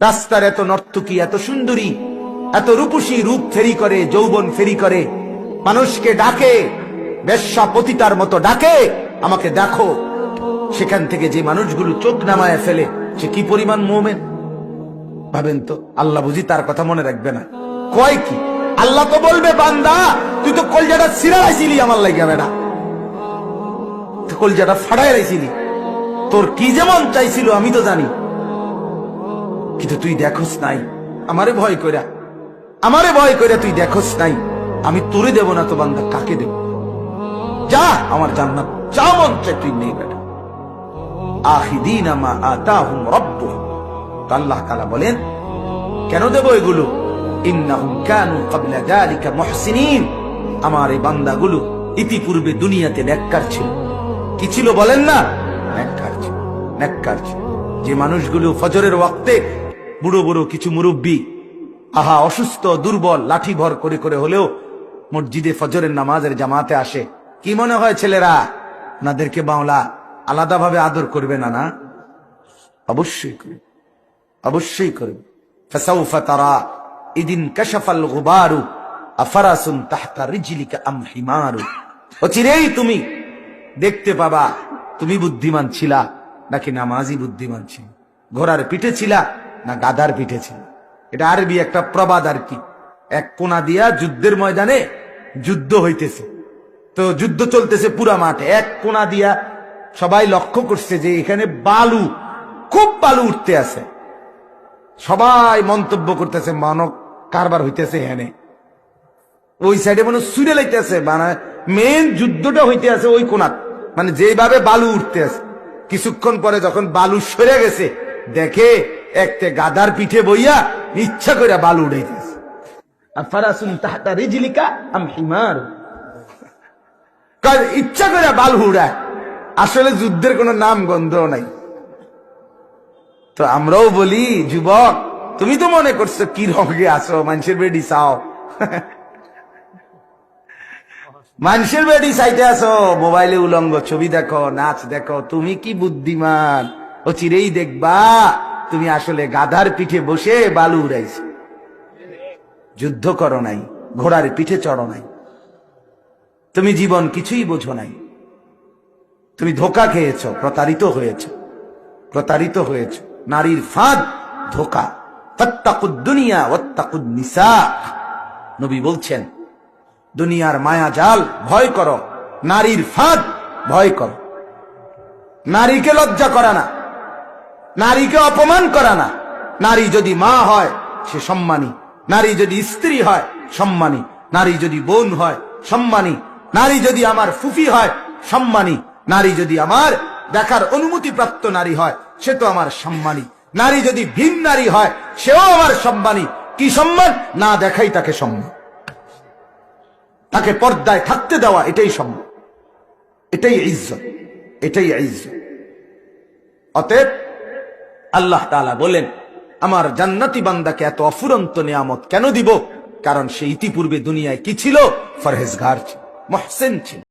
রাস্তার এত নর্তকী, এত সুন্দরী, এত রূপসী, রূপ ফেরি করে, যৌবন ফেরি করে, মানুষকে ডাকে, বেশ্যা পতিতার মতো ডাকে, আমাকে দেখো। সেখান থেকে যে মানুষগুলো চোখ নামায় ফেলে, সে কি পরিমাণ মুমিন ভাবেন তো। আল্লাহ বুঝি তার কথা মনে রাখবে না? কয় কি আল্লাহ তো বলবে, বান্দা তুই তো কলজাটা ছিঁড়া রাইছিলি আমার লাগে, বেটা কলজাটা ফাড়াই রাইছিলি, তোর কি যেমন চাইছিল আমি তো জানি, কিন্তু তুই দেখোস নাই। আমারে ভয় কইরা তুই দেখোস নাই। আমি তোরে দেব না তো বান্দা, কাকে দেব? যা, আমার জান্নাত যা মন চায় তুই নেই বেটা। আখিদিনা মা আতাহুম রাব্বুহুম, আল্লাহ তাআলা বলেন কেন দেব এগুলো? ইন্নাহুম কানু ক্বাবলা যালিকা মুহসিনিন, আমার এই বান্দাগুলো ইতিপূর্বে দুনিয়াতে নেককার ছিল। কি ছিল বলেন না? নেককার ছিল, নেককার ছিল। যে মানুষগুলো ফজরের ওয়াক্তে বুড়ো বুড়ো কিছু মুরব্বী, আহা অসুস্থ দুর্বল, লাঠি ভর করে করে হলেও মসজিদে ফজরের নামাজের জামাতে আসে, কি মনে হয় ছেলেরা ওনাদেরকে বাংলা আলাদাভাবে আদর করবে না? না, অবশ্যই করবে, অবশ্যই করবে। ফাসাউফা তারা ইদিন কাশাফাল গুবারু আফারাসুন তাহতা রিজলিকা আম হিমারু, অচিরেই তুমি দেখতে পাবা তুমি বুদ্ধিমান ছিলা নাকি নামাজি বুদ্ধিমান ছিল, ঘোড়ার পিঠে ছিলা না গাধার পিঠে ছিল। এটা আরবি একটা প্রবাদ আর কি। এক কোনা দিয়া যুদ্ধের ময়দানে যুদ্ধ হইতেছে, তো যুদ্ধ চলতেছে পুরা মাঠে। এক কোনা দিয়া সবাই লক্ষ্য করছে যে এখানে বালু, খুব বালু উঠতে আছে। সবাই মন্তব্য করতেছে মানব কারবার হইতেছে এখানে। ওই সাইডে মনে সুরে লাইতেছে, মানে মেন যুদ্ধটা হইতে আছে ওই কোনা, মানে যেভাবে বালু উঠতে আছে। কিছুক্ষণ পরে যখন বালু সরে গেছে, দেখে একটা গাদার পিঠে বইয়া ইচ্ছা করে বালু উড়াইতেছে। আর ফারাসুন তাহতা রিজলিকা আম হিমার, ইচ্ছা করে বালু উড়ায়। আসলে যুদ্ধের কোনো নাম গন্ধ নাই। তো আমরাও বলি, যুবক তুমি তো মনে করছো কি রঙে আসো, মানুষের বেডি চাও, মানুষের বেডি চাইতে আসো, মোবাইলে উলঙ্গ ছবি দেখো, নাচ দেখো, তুমি কি বুদ্ধিমান? ও চিরেই দেখবা তুমি আসলে গাধার পিঠে বসে বালু উড়াইছো, যুদ্ধ করো নাই, ঘোড়ার পিঠে চড়ো নাই, তুমি জীবন কিছুই বোঝো নাই, তুমি ধোকা খেয়েছো, প্রতারিত হয়েছ, প্রতারিত হয়েছ। নারীর ফাঁদ, ধোকা। ফাত্তাকুদ দুনিয়া ওয়াত্তাকুন নিসা, নবী বলছেন দুনিয়ার মায়া জাল ভয় করো, নারীর ফাঁদ ভয় করো। নারীকে লজ্জা করা না, নারীকে অপমান করা না। নারী যদি মা হয় সে সম্মানী, নারী যদি স্ত্রী হয় সম্মানী, নারী যদি বোন হয় সম্মানী, নারী যদি আমার ফুফি হয় সম্মানী, নারী যদি আমার দেখার অনুমতি প্রাপ্ত নারী হয় সে তো আমার সম্মানী, নারী যদি ভিন নারী হয় সেও আমার সম্মানী। কি সম্মান? না দেখাই তাকে সম্মান, তাকে পর্দায় থাকতে দেওয়া, এটাই সম্মান, এটাই ইজ্জত, এটাই ইজ্জত। অতএব আল্লাহ তাআলা বলেন আমার জান্নাতি বান্দাকে এত অফুরন্ত নিয়ামত কেন দিব? কারণ সে ইতিপূর্বে দুনিয়ায় কি ছিল? ফরহেজগার ছিল, মুহসিন ছিল।